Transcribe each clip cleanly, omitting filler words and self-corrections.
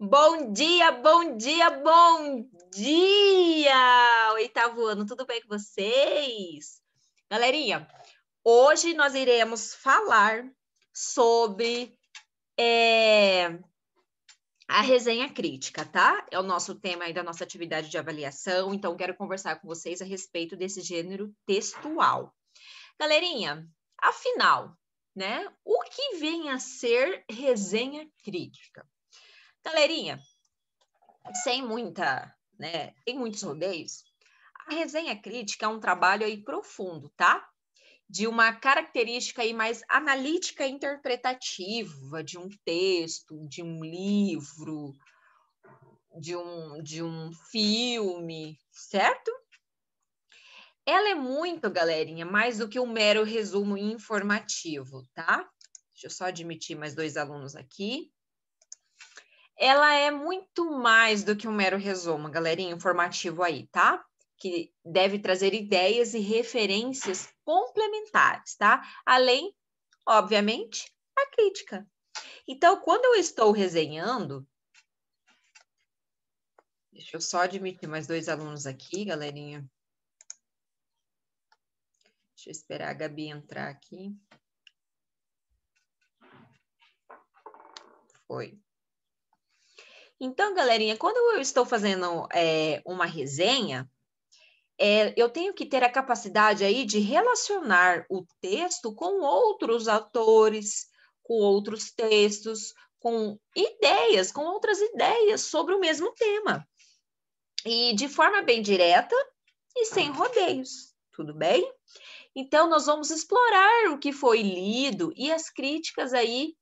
Bom dia, bom dia, bom dia! Oitavo ano, tudo bem com vocês? Galerinha, hoje nós iremos falar sobre a resenha crítica, tá? É o nosso tema aí da nossa atividade de avaliação, então quero conversar com vocês a respeito desse gênero textual. Galerinha, afinal, né, o que vem a ser resenha crítica? Galerinha, sem muitos rodeios, a resenha crítica é um trabalho aí profundo, tá? De uma característica aí mais analítica e interpretativa de um texto, de um livro, de um filme, certo? Ela é muito, galerinha, mais do que um mero resumo informativo, tá? Deixa eu só admitir mais 2 alunos aqui. Ela é muito mais do que um mero resumo, galerinha, informativo aí, tá? Que deve trazer ideias e referências complementares, tá? Além, obviamente, a crítica. Então, quando eu estou resenhando, deixa eu só admitir mais 2 alunos aqui, galerinha. Deixa eu esperar a Gabi entrar aqui. Foi. Então, galerinha, quando eu estou fazendo uma resenha, eu tenho que ter a capacidade aí de relacionar o texto com outros autores, com outros textos, com ideias, com outras ideias sobre o mesmo tema. E de forma bem direta e sem rodeios, tudo bem? Então, nós vamos explorar o que foi lido e as críticas aí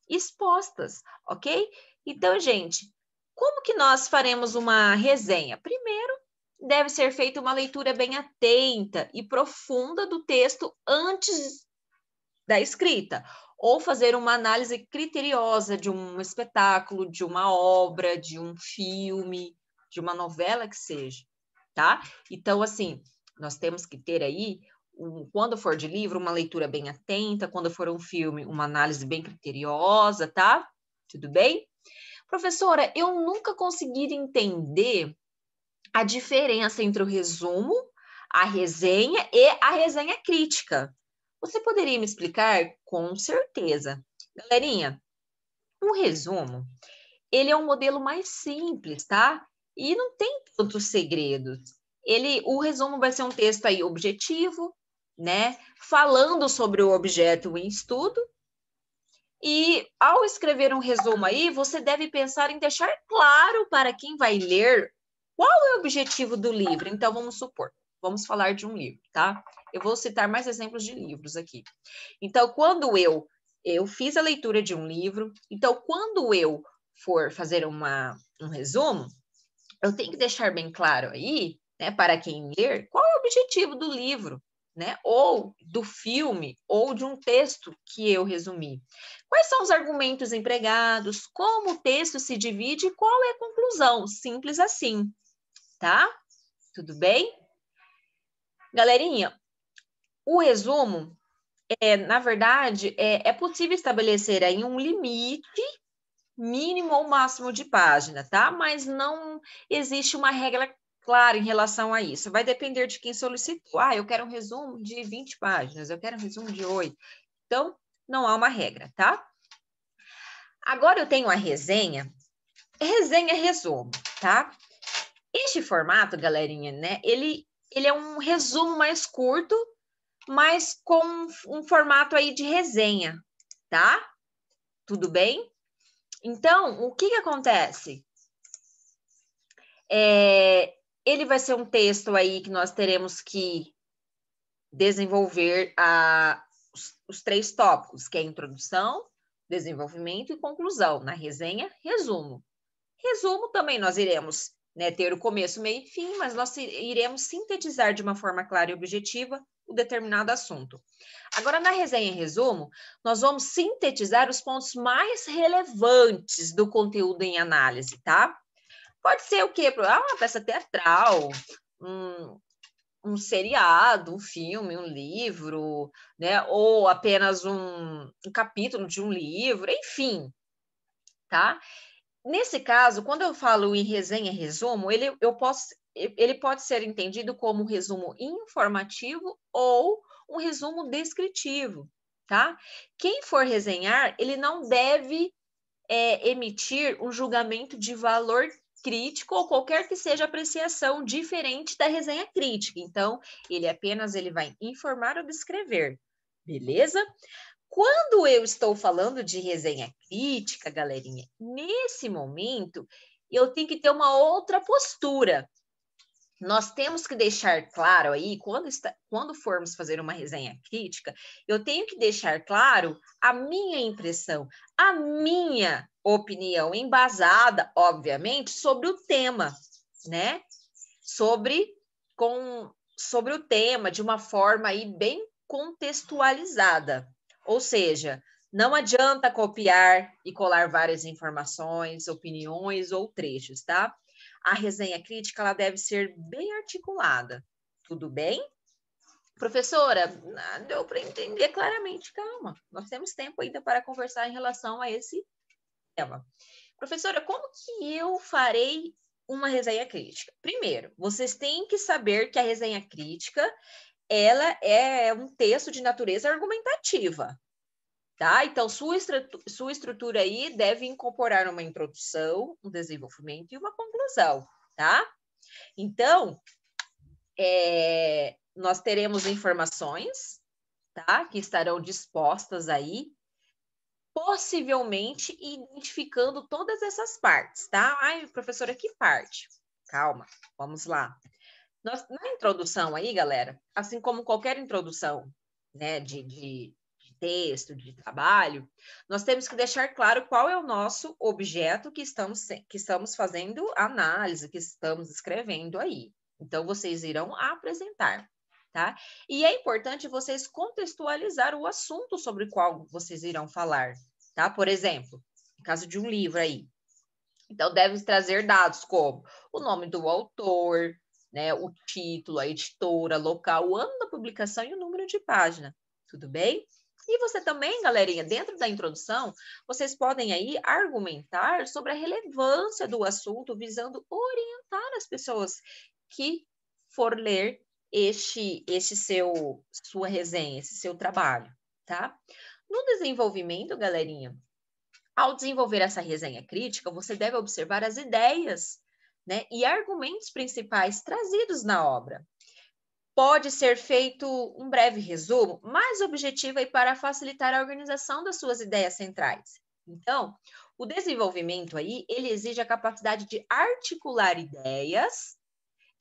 expostas, ok? Então, gente, como que nós faremos uma resenha? Primeiro, deve ser feita uma leitura bem atenta e profunda do texto antes da escrita, ou fazer uma análise criteriosa de um espetáculo, de uma obra, de um filme, de uma novela que seja, tá? Então, assim, nós temos que ter aí, quando for de livro, uma leitura bem atenta, quando for um filme, uma análise bem criteriosa, tá? Tudo bem? Professora, eu nunca consegui entender a diferença entre o resumo, a resenha e a resenha crítica. Você poderia me explicar? Com certeza. Galerinha, um resumo, ele é um modelo mais simples, tá? E não tem tantos segredos. O resumo vai ser um texto aí objetivo, né? Falando sobre o objeto em estudo. E ao escrever um resumo aí, você deve pensar em deixar claro para quem vai ler qual é o objetivo do livro. Então, vamos supor, vamos falar de um livro, tá? Eu vou citar mais exemplos de livros aqui. Então, quando eu fiz a leitura de um livro, então, quando eu for fazer um resumo, eu tenho que deixar bem claro aí, né, para quem ler, qual é o objetivo do livro, né, ou do filme, ou de um texto que eu resumi. Quais são os argumentos empregados, como o texto se divide e qual é a conclusão? Simples assim, tá? Tudo bem? Galerinha, o resumo, na verdade, é possível estabelecer aí um limite mínimo ou máximo de página, tá? Mas não existe uma regra clara em relação a isso. Vai depender de quem solicitou. Ah, eu quero um resumo de 20 páginas, eu quero um resumo de 8. Então, não há uma regra, tá? Agora eu tenho a resenha. Resenha é resumo, tá? Este formato, galerinha, né? Ele é um resumo mais curto, mas com um formato aí de resenha, tá? Tudo bem? Então, o que acontece? Ele vai ser um texto aí que nós teremos que desenvolver os 3 tópicos, que é introdução, desenvolvimento e conclusão. Na resenha, resumo. Resumo também nós iremos, né, ter o começo, meio e fim, mas nós iremos sintetizar de uma forma clara e objetiva o determinado assunto. Agora, na resenha e resumo, nós vamos sintetizar os pontos mais relevantes do conteúdo em análise, tá? Pode ser o quê? Uma peça teatral, um seriado, um filme, um livro, né? Ou apenas um capítulo de um livro, enfim, tá? Nesse caso, quando eu falo em resenha resumo, ele pode ser entendido como um resumo informativo ou um resumo descritivo, tá? Quem for resenhar, ele não deve emitir um julgamento de valor crítico ou qualquer que seja a apreciação diferente da resenha crítica. Então, ele vai informar ou descrever, beleza? Quando eu estou falando de resenha crítica, galerinha, nesse momento eu tenho que ter uma outra postura. Nós temos que deixar claro aí, quando formos fazer uma resenha crítica, eu tenho que deixar claro a minha impressão, a minha opinião, embasada, obviamente, sobre o tema, né? Sobre o tema, de uma forma aí bem contextualizada. Ou seja, não adianta copiar e colar várias informações, opiniões ou trechos, tá? A resenha crítica ela deve ser bem articulada. Tudo bem? Professora, deu para entender claramente. Calma, nós temos tempo ainda para conversar em relação a esse tema. Professora, como que eu farei uma resenha crítica? Primeiro, vocês têm que saber que a resenha crítica ela é um texto de natureza argumentativa, tá? Então, sua estrutura aí deve incorporar uma introdução, um desenvolvimento e uma conclusão, tá? Então, nós teremos informações, tá? Que estarão dispostas aí, possivelmente identificando todas essas partes, tá? Ai, professora, que parte? Calma, vamos lá. Na introdução aí, galera, assim como qualquer introdução, né, de texto, de trabalho, nós temos que deixar claro qual é o nosso objeto que estamos fazendo análise, que estamos escrevendo aí. Então, vocês irão apresentar, tá? E é importante vocês contextualizar o assunto sobre o qual vocês irão falar, tá? Por exemplo, no caso de um livro aí. Então, deve trazer dados como o nome do autor, né, o título, a editora, local, o ano da publicação e o número de página. Tudo bem? E você também, galerinha, dentro da introdução, vocês podem aí argumentar sobre a relevância do assunto, visando orientar as pessoas que for ler sua resenha, esse seu trabalho, tá? No desenvolvimento, galerinha, ao desenvolver essa resenha crítica, você deve observar as ideias, né, e argumentos principais trazidos na obra. Pode ser feito um breve resumo, mais objetivo aí para facilitar a organização das suas ideias centrais. Então, o desenvolvimento aí, ele exige a capacidade de articular ideias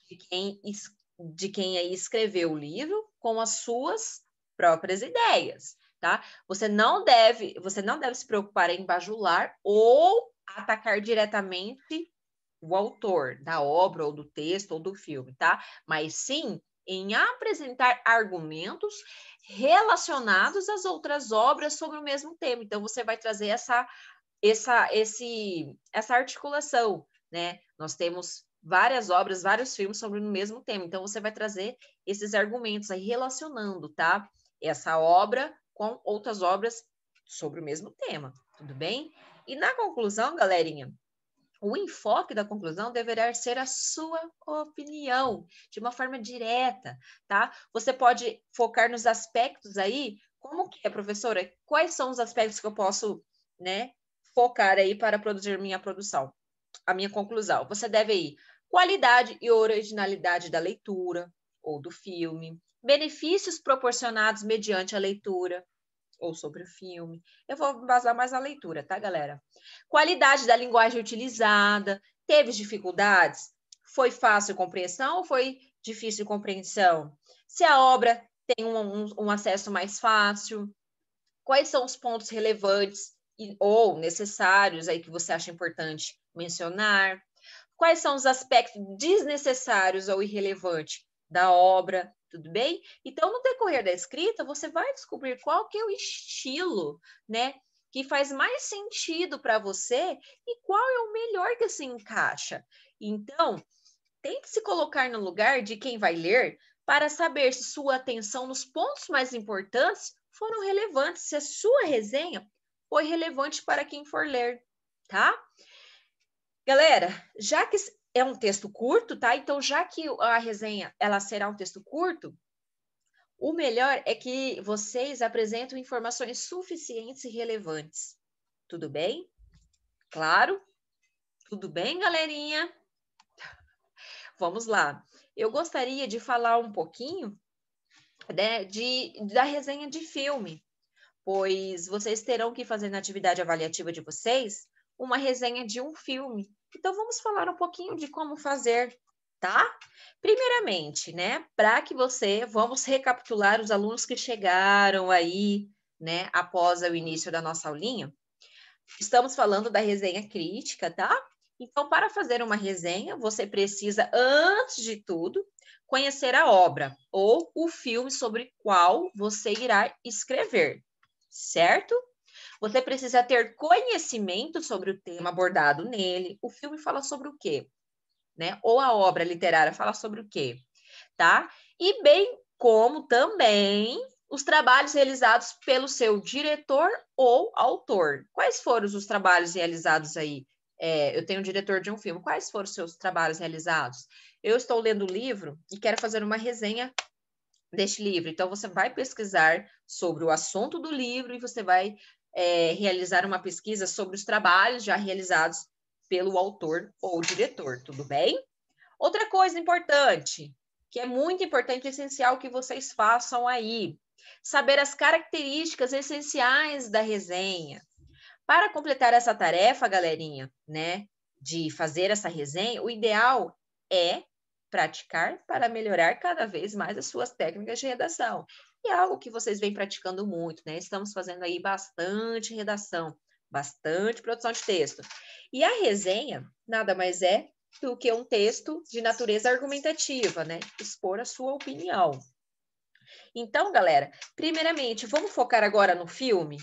de quem aí escreveu o livro com as suas próprias ideias, tá? Você não deve se preocupar em bajular ou atacar diretamente o autor da obra ou do texto ou do filme, tá? Mas sim em apresentar argumentos relacionados às outras obras sobre o mesmo tema. Então, você vai trazer essa articulação, né? Nós temos várias obras, vários filmes sobre o mesmo tema. Então, você vai trazer esses argumentos aí relacionando, tá? Essa obra com outras obras sobre o mesmo tema, tudo bem? E na conclusão, galerinha, o enfoque da conclusão deverá ser a sua opinião, de uma forma direta, tá? Você pode focar nos aspectos aí, como que é, professora? Quais são os aspectos que eu posso, né, focar aí para produzir a minha conclusão? Você deve ir qualidade e originalidade da leitura ou do filme, benefícios proporcionados mediante a leitura ou sobre o filme. Eu vou basar mais na leitura, tá, galera? Qualidade da linguagem utilizada. Teve dificuldades? Foi fácil compreensão ou foi difícil compreensão? Se a obra tem um acesso mais fácil? Quais são os pontos relevantes ou necessários aí que você acha importante mencionar? Quais são os aspectos desnecessários ou irrelevantes da obra? Tudo bem? Então, no decorrer da escrita, você vai descobrir qual que é o estilo, né, que faz mais sentido para você e qual é o melhor que se encaixa. Então, tente se colocar no lugar de quem vai ler para saber se sua atenção nos pontos mais importantes foram relevantes, se a sua resenha foi relevante para quem for ler, tá? Galera, já que é um texto curto, tá? Então, já que a resenha ela será um texto curto, o melhor é que vocês apresentem informações suficientes e relevantes. Tudo bem? Claro? Tudo bem, galerinha? Vamos lá. Eu gostaria de falar um pouquinho, né, da resenha de filme, pois vocês terão que fazer na atividade avaliativa de vocês uma resenha de um filme. Então, vamos falar um pouquinho de como fazer, tá? Primeiramente, né, vamos recapitular os alunos que chegaram aí, né, após o início da nossa aulinha. Estamos falando da resenha crítica, tá? Então, para fazer uma resenha, você precisa, antes de tudo, conhecer a obra ou o filme sobre qual você irá escrever, certo? Você precisa ter conhecimento sobre o tema abordado nele. O filme fala sobre o quê? Né? Ou a obra literária fala sobre o quê? Tá? E bem como também os trabalhos realizados pelo seu diretor ou autor. Quais foram os trabalhos realizados aí? Eu tenho um diretor de um filme. Quais foram os seus trabalhos realizados? Eu estou lendo o livro e quero fazer uma resenha deste livro. Então, você vai pesquisar sobre o assunto do livro e você vai realizar uma pesquisa sobre os trabalhos já realizados pelo autor ou diretor, tudo bem? Outra coisa importante, que é muito importante e essencial que vocês façam aí, saber as características essenciais da resenha. Para completar essa tarefa, galerinha, né, de fazer essa resenha, o ideal é praticar para melhorar cada vez mais as suas técnicas de redação. E é algo que vocês vêm praticando muito, né? Estamos fazendo aí bastante redação, bastante produção de texto. E a resenha nada mais é do que um texto de natureza argumentativa, né? Expor a sua opinião. Então, galera, primeiramente, vamos focar agora no filme,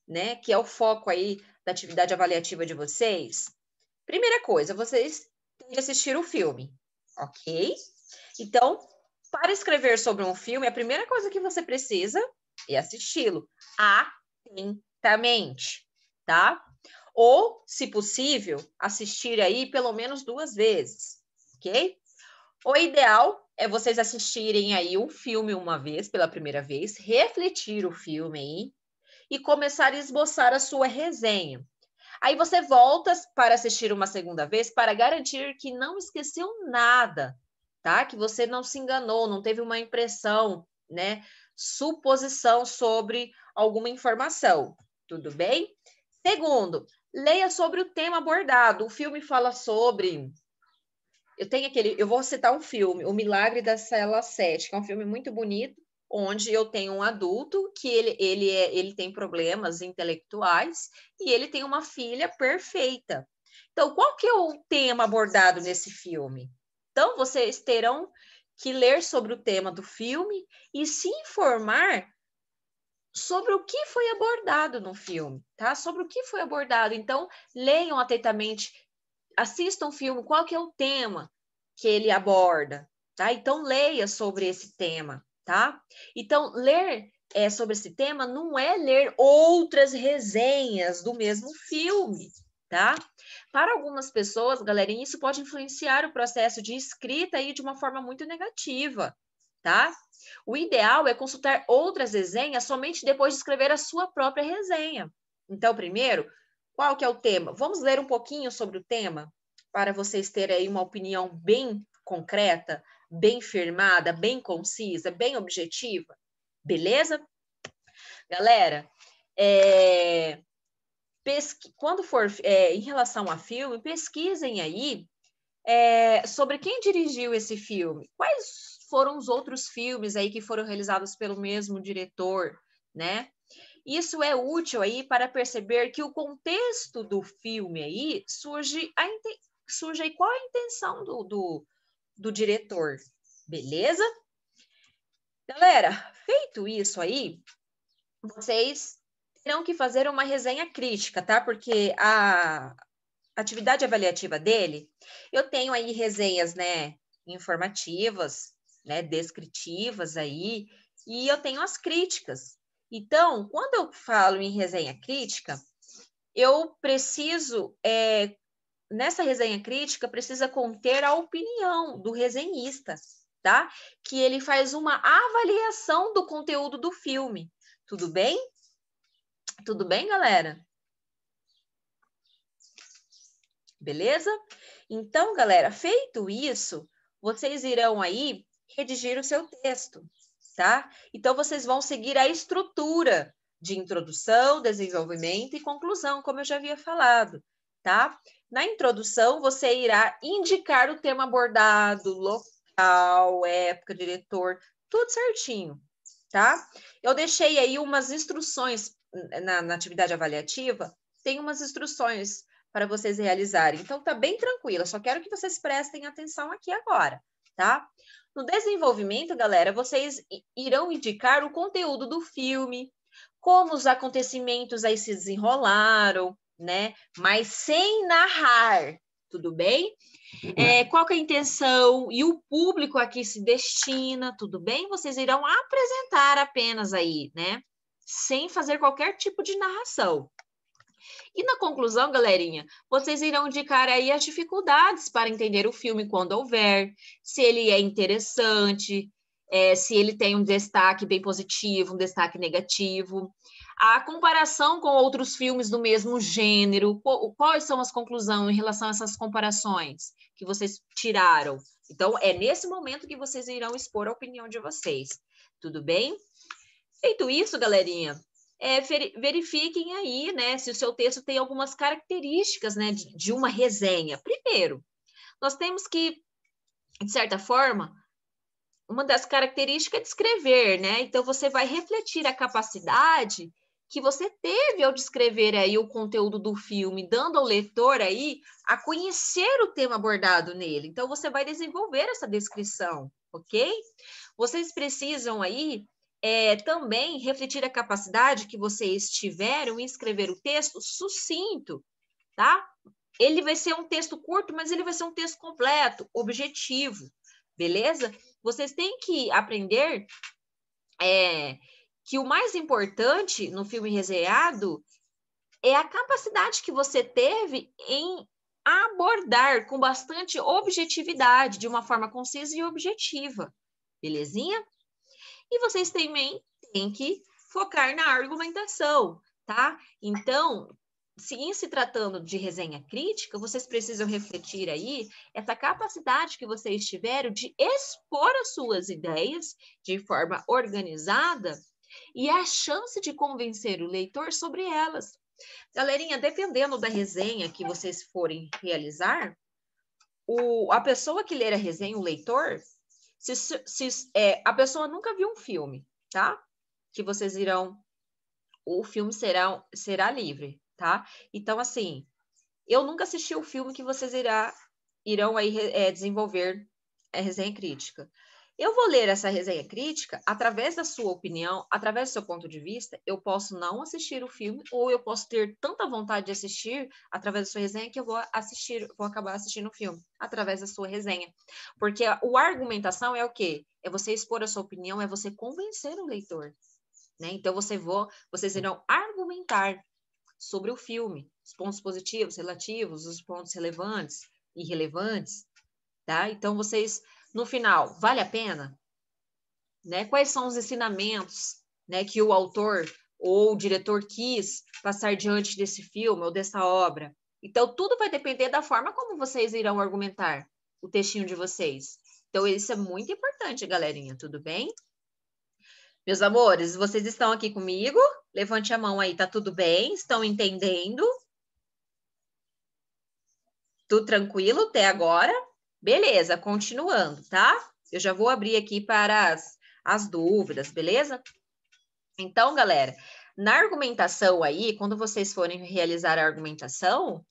né? Que é o foco aí da atividade avaliativa de vocês. Primeira coisa, vocês têm que assistir o filme, ok? Então, para escrever sobre um filme, a primeira coisa que você precisa é assisti-lo atentamente, tá? Ou, se possível, assistir aí pelo menos 2 vezes, ok? O ideal é vocês assistirem aí um filme uma vez, pela primeira vez, refletir o filme aí e começar a esboçar a sua resenha. Aí você volta para assistir uma segunda vez para garantir que não esqueceu nada, tá? Que você não se enganou, não teve uma impressão, né? Suposição sobre alguma informação. Tudo bem? Segundo, leia sobre o tema abordado. O filme fala sobre. Eu vou citar um filme, O Milagre da Cela 7, que é um filme muito bonito, onde eu tenho um adulto que ele tem problemas intelectuais e ele tem uma filha perfeita. Então, qual que é o tema abordado nesse filme? Então, vocês terão que ler sobre o tema do filme e se informar sobre o que foi abordado no filme, tá? Sobre o que foi abordado. Então, leiam atentamente, assistam o filme, qual que é o tema que ele aborda, tá? Então, leia sobre esse tema, tá? Então, ler sobre esse tema não é ler outras resenhas do mesmo filme, tá? Para algumas pessoas, galerinha, isso pode influenciar o processo de escrita aí de uma forma muito negativa, tá? O ideal é consultar outras resenhas somente depois de escrever a sua própria resenha. Então, primeiro, qual que é o tema? Vamos ler um pouquinho sobre o tema para vocês terem aí uma opinião bem concreta, bem firmada, bem concisa, bem objetiva. Beleza? Galera, quando for em relação a filme, pesquisem aí sobre quem dirigiu esse filme. Quais foram os outros filmes aí que foram realizados pelo mesmo diretor, né? Isso é útil aí para perceber que o contexto do filme aí surge aí qual a intenção do diretor, beleza? Galera, feito isso aí, vocês terão que fazer uma resenha crítica, tá? Porque a atividade avaliativa dele, eu tenho aí resenhas, né, informativas, né, descritivas aí, e eu tenho as críticas. Então, quando eu falo em resenha crítica, eu preciso nessa resenha crítica precisa conter a opinião do resenhista, tá? Que ele faz uma avaliação do conteúdo do filme. Tudo bem? Tudo bem, galera? Beleza? Então, galera, feito isso, vocês irão aí redigir o seu texto, tá? Então, vocês vão seguir a estrutura de introdução, desenvolvimento e conclusão, como eu já havia falado, tá? Na introdução, você irá indicar o tema abordado, local, época, diretor, tudo certinho, tá? Eu deixei aí umas instruções na atividade avaliativa, tem umas instruções para vocês realizarem. Então, tá bem tranquila, só quero que vocês prestem atenção aqui agora, tá? No desenvolvimento, galera, vocês irão indicar o conteúdo do filme, como os acontecimentos aí se desenrolaram, né? Mas sem narrar, tudo bem? Qual que é a intenção e o público a que se destina, tudo bem? Vocês irão apresentar apenas aí, né? Sem fazer qualquer tipo de narração. E na conclusão, galerinha, vocês irão indicar aí as dificuldades para entender o filme quando houver, se ele é interessante, se ele tem um destaque bem positivo, um destaque negativo, a comparação com outros filmes do mesmo gênero, quais são as conclusões em relação a essas comparações que vocês tiraram? Então, é nesse momento que vocês irão expor a opinião de vocês, tudo bem? Feito isso, galerinha, verifiquem aí, né, se o seu texto tem algumas características, né, de uma resenha. Primeiro, nós temos que, de certa forma, uma das características é descrever, né? Então, você vai refletir a capacidade que você teve ao descrever aí o conteúdo do filme, dando ao leitor aí a conhecer o tema abordado nele. Então, você vai desenvolver essa descrição, ok? Vocês precisam aí também refletir a capacidade que vocês tiveram em escrever o texto sucinto, tá? Ele vai ser um texto curto, mas ele vai ser um texto completo, objetivo, beleza? Vocês têm que aprender que o mais importante no filme resenhado é a capacidade que você teve em abordar com bastante objetividade, de uma forma concisa e objetiva, belezinha? E vocês também têm que focar na argumentação, tá? Então, em se tratando de resenha crítica, vocês precisam refletir aí essa capacidade que vocês tiveram de expor as suas ideias de forma organizada e a chance de convencer o leitor sobre elas. Galerinha, dependendo da resenha que vocês forem realizar, a pessoa que ler a resenha, o leitor, a pessoa nunca viu um filme, tá? Que vocês irão, o filme será livre, tá? Então, assim, eu nunca assisti o filme que vocês irão aí desenvolver a resenha crítica. Eu vou ler essa resenha crítica através da sua opinião, através do seu ponto de vista. Eu posso não assistir o filme ou eu posso ter tanta vontade de assistir através da sua resenha que eu vou acabar assistindo o filme através da sua resenha. Porque a argumentação é o quê? É você expor a sua opinião, é você convencer o leitor, né? Então vocês irão argumentar sobre o filme, os pontos positivos, relativos, os pontos relevantes, irrelevantes, tá? Então vocês no final, vale a pena? Né? Quais são os ensinamentos, né, que o autor ou o diretor quis passar diante desse filme ou dessa obra? Então, tudo vai depender da forma como vocês irão argumentar o textinho de vocês. Então, isso é muito importante, galerinha, tudo bem? Meus amores, vocês estão aqui comigo? Levante a mão aí, tá tudo bem? Estão entendendo? Tudo tranquilo até agora? Beleza, continuando, tá? Eu já vou abrir aqui para as dúvidas, beleza? Então, galera, na argumentação aí, quando vocês forem realizar a argumentação,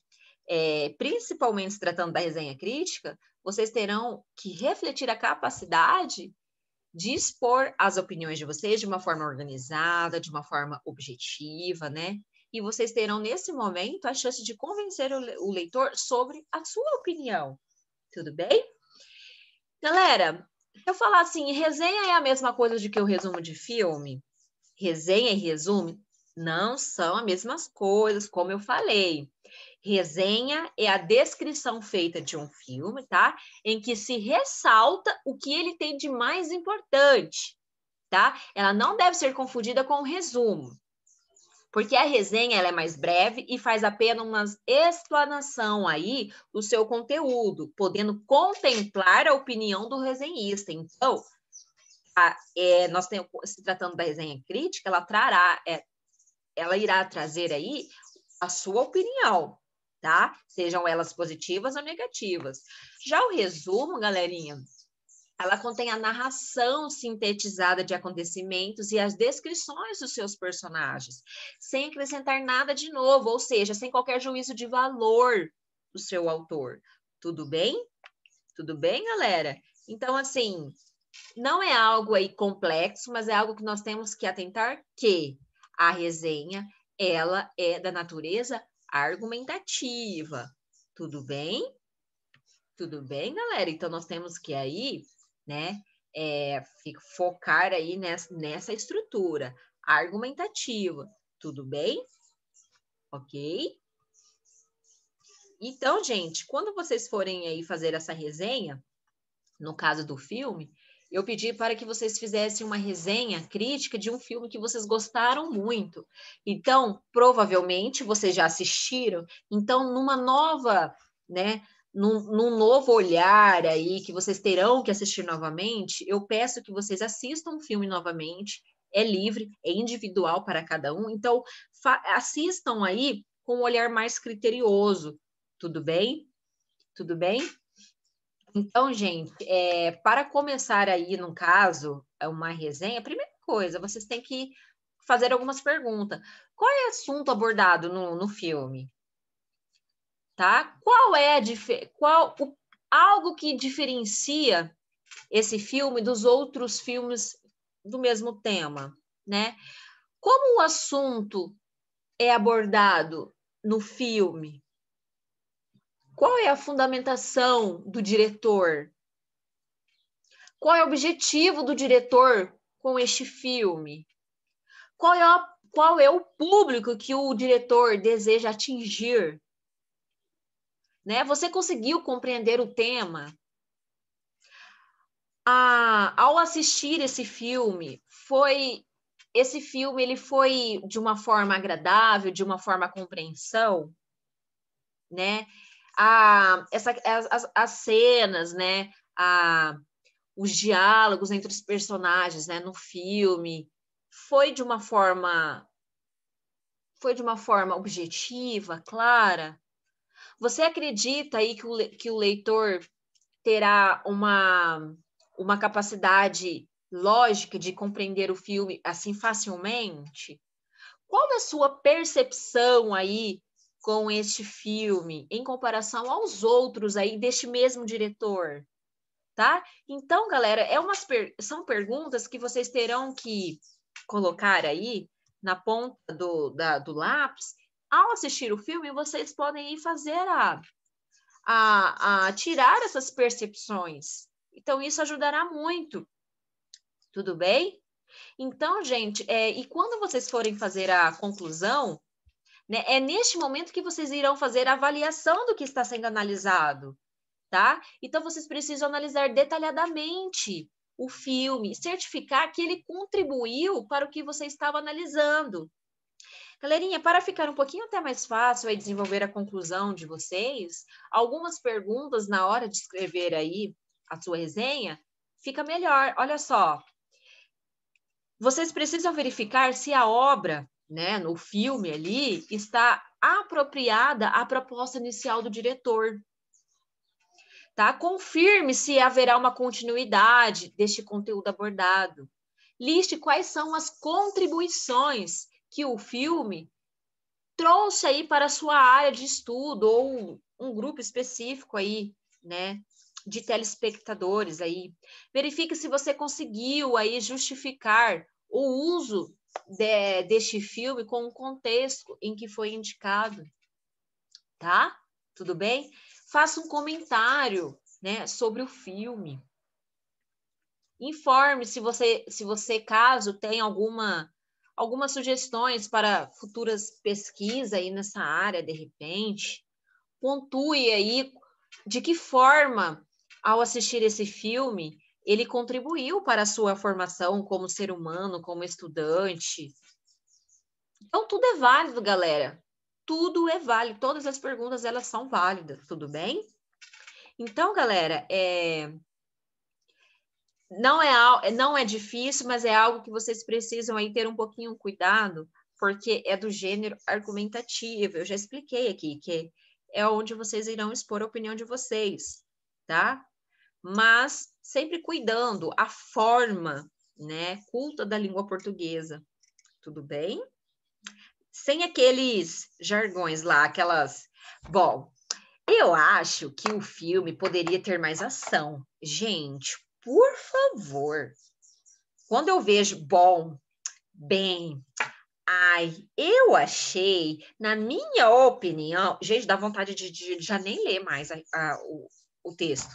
principalmente se tratando da resenha crítica, vocês terão que refletir a capacidade de expor as opiniões de vocês de uma forma organizada, de uma forma objetiva, né? E vocês terão, nesse momento, a chance de convencer o leitor sobre a sua opinião. Tudo bem? Galera, eu falar assim, resenha é a mesma coisa de que o resumo de filme? Resenha e resumo não são as mesmas coisas, como eu falei. Resenha é a descrição feita de um filme, tá? Em que se ressalta o que ele tem de mais importante, tá? Ela não deve ser confundida com um resumo, porque a resenha ela é mais breve e faz apenas uma explanação aí do seu conteúdo, podendo contemplar a opinião do resenhista. Então, nós temos, se tratando da resenha crítica, ela irá trazer aí a sua opinião, tá? Sejam elas positivas ou negativas. Já o resumo, galerinha, ela contém a narração sintetizada de acontecimentos e as descrições dos seus personagens, sem acrescentar nada de novo, ou seja, sem qualquer juízo de valor do seu autor. Tudo bem? Tudo bem, galera? Então, assim, não é algo aí complexo, mas é algo que nós temos que atentar que a resenha, ela é da natureza argumentativa. Tudo bem? Tudo bem, galera? Então, nós temos que aí, né, focar aí nessa estrutura argumentativa. Tudo bem? Ok? Então, gente, quando vocês forem aí fazer essa resenha, no caso do filme, eu pedi para que vocês fizessem uma resenha crítica de um filme que vocês gostaram muito. Então, provavelmente, vocês já assistiram. Então, numa nova, né, num novo olhar aí, que vocês terão que assistir novamente, eu peço que vocês assistam o filme novamente. É livre, é individual para cada um. Então, assistam aí com um olhar mais criterioso. Tudo bem? Tudo bem? Então, gente, para começar aí, no caso, uma resenha, primeira coisa, vocês têm que fazer algumas perguntas. Qual é o assunto abordado no filme? Tá? Algo que diferencia esse filme dos outros filmes do mesmo tema, né? Como o assunto é abordado no filme? Qual é a fundamentação do diretor? Qual é o objetivo do diretor com este filme? Qual é o público que o diretor deseja atingir? Né? Você conseguiu compreender o tema? Ao assistir esse filme, ele foi de uma forma agradável, de uma forma compreensão, né? As cenas, né? Os diálogos entre os personagens, né, no filme, foi de uma forma objetiva, clara? Você acredita aí que o leitor terá uma capacidade lógica de compreender o filme assim facilmente? Qual é a sua percepção aí com este filme em comparação aos outros aí deste mesmo diretor? Tá? Então, galera, são perguntas que vocês terão que colocar aí na ponta do lápis. Ao assistir o filme, vocês podem ir fazer a tirar essas percepções. Então, isso ajudará muito. Tudo bem? Então, gente, e quando vocês forem fazer a conclusão, né, é neste momento que vocês irão fazer a avaliação do que está sendo analisado. Tá? Então, vocês precisam analisar detalhadamente o filme, certificar que ele contribuiu para o que você estava analisando. Galerinha, para ficar um pouquinho até mais fácil aí desenvolver a conclusão de vocês, algumas perguntas na hora de escrever aí a sua resenha, fica melhor. Olha só, vocês precisam verificar se a obra, né, no filme ali, está apropriada à proposta inicial do diretor. Tá? Confirme se haverá uma continuidade deste conteúdo abordado. Liste quais são as contribuições que o filme trouxe aí para a sua área de estudo ou um grupo específico aí, né, de telespectadores aí. Verifique se você conseguiu aí justificar o uso deste filme com o contexto em que foi indicado, tá? Tudo bem? Faça um comentário, né, sobre o filme. Informe se você caso tem alguma algumas sugestões para futuras pesquisas aí nessa área, de repente. Pontue aí de que forma, ao assistir esse filme, ele contribuiu para a sua formação como ser humano, como estudante. Então, tudo é válido, galera. Tudo é válido. Todas as perguntas, elas são válidas, tudo bem? Então, galera, não é difícil, mas é algo que vocês precisam aí ter um pouquinho cuidado, porque é do gênero argumentativo. Eu já expliquei aqui que é onde vocês irão expor a opinião de vocês, tá? Mas sempre cuidando a forma, né, culta da língua portuguesa, tudo bem? Sem aqueles jargões lá, aquelas... Bom, eu acho que o filme poderia ter mais ação. Gente, por favor. Quando eu vejo bom, bem, ai, eu achei, na minha opinião, gente, dá vontade de já nem ler mais o texto.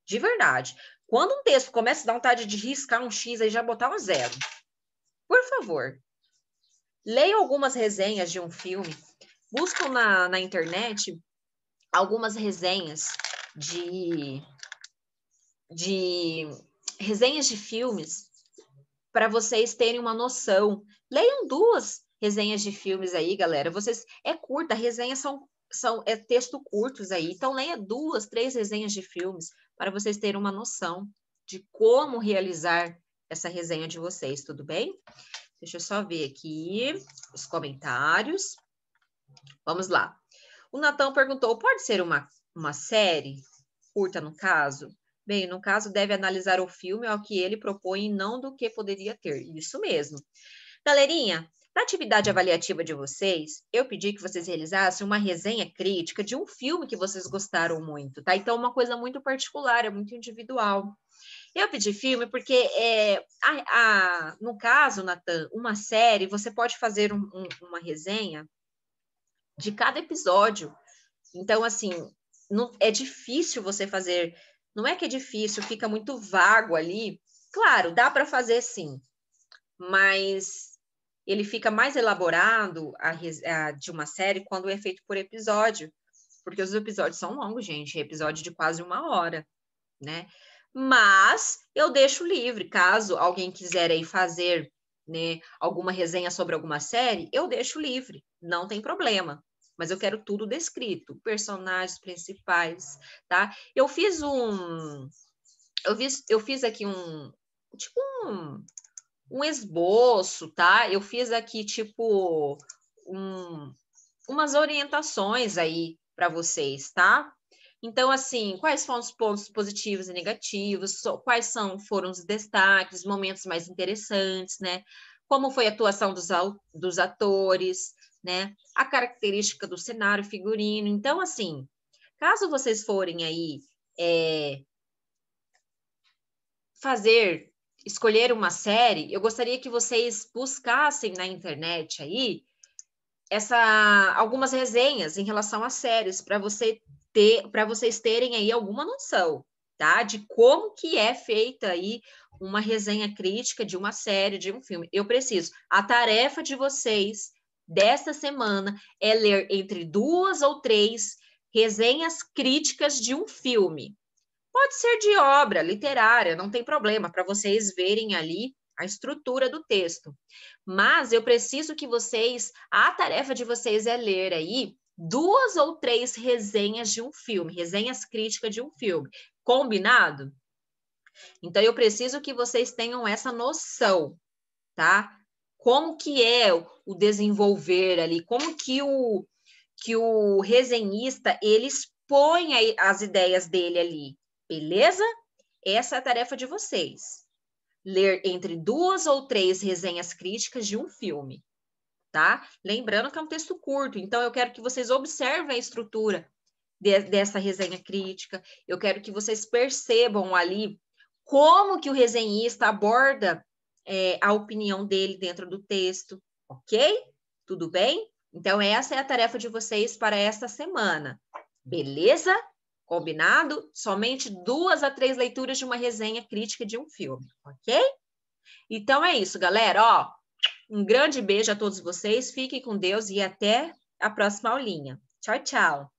De verdade. Quando um texto começa a dar vontade de riscar um X e já botar um 0. Por favor. Leiam algumas resenhas de um filme. Buscam na internet algumas resenhas de resenhas de filmes para vocês terem uma noção. Leiam 2 resenhas de filmes aí, galera. É curta, resenhas são texto curtos aí. Então, leia 2, 3 resenhas de filmes para vocês terem uma noção de como realizar essa resenha de vocês, tudo bem? Deixa eu só ver aqui os comentários. Vamos lá. O Natão perguntou, pode ser uma série curta no caso? Bem, no caso, deve analisar o filme ao que ele propõe e não do que poderia ter. Isso mesmo. Galerinha, na atividade avaliativa de vocês, eu pedi que vocês realizassem uma resenha crítica de um filme que vocês gostaram muito, tá? Então, uma coisa muito particular, é muito individual. Eu pedi filme porque, no caso, Natan, uma série, você pode fazer uma resenha de cada episódio. Então, assim, não, é difícil você fazer... Não é que é difícil, fica muito vago ali. Claro, dá para fazer sim, mas ele fica mais elaborado de uma série quando é feito por episódio, porque os episódios são longos, gente, episódio de quase 1 hora, né? Mas eu deixo livre, caso alguém quiser aí fazer, né, alguma resenha sobre alguma série, eu deixo livre, não tem problema. Mas eu quero tudo descrito, personagens principais, tá? Eu fiz aqui tipo um esboço, tá? Eu fiz aqui tipo umas orientações aí para vocês, tá? Então, assim, quais foram os pontos positivos e negativos? Quais foram os destaques, momentos mais interessantes, né? Como foi a atuação dos atores, né? A característica do cenário, figurino. Então, assim, caso vocês forem aí escolher uma série, eu gostaria que vocês buscassem na internet aí algumas resenhas em relação às séries, para vocês terem aí alguma noção, tá? De como que é feita aí uma resenha crítica de uma série, de um filme. Eu preciso. A tarefa de vocês desta semana é ler entre 2 ou 3 resenhas críticas de um filme. Pode ser de obra literária, não tem problema, para vocês verem ali a estrutura do texto. Mas eu preciso que a tarefa de vocês é ler aí 2 ou 3 resenhas de um filme, resenhas críticas de um filme. Combinado? Então, eu preciso que vocês tenham essa noção, tá? Como que é o desenvolver ali, como que o resenhista, ele expõe as ideias dele ali, beleza? Essa é a tarefa de vocês. Ler entre 2 ou 3 resenhas críticas de um filme, tá? Lembrando que é um texto curto, então eu quero que vocês observem a estrutura dessa resenha crítica, eu quero que vocês percebam ali como que o resenhista aborda a opinião dele dentro do texto, ok? Tudo bem? Então, essa é a tarefa de vocês para esta semana, beleza? Combinado? Somente 2 a 3 leituras de uma resenha crítica de um filme, ok? Então, é isso, galera, ó. Um grande beijo a todos vocês, fiquem com Deus e até a próxima aulinha. Tchau, tchau!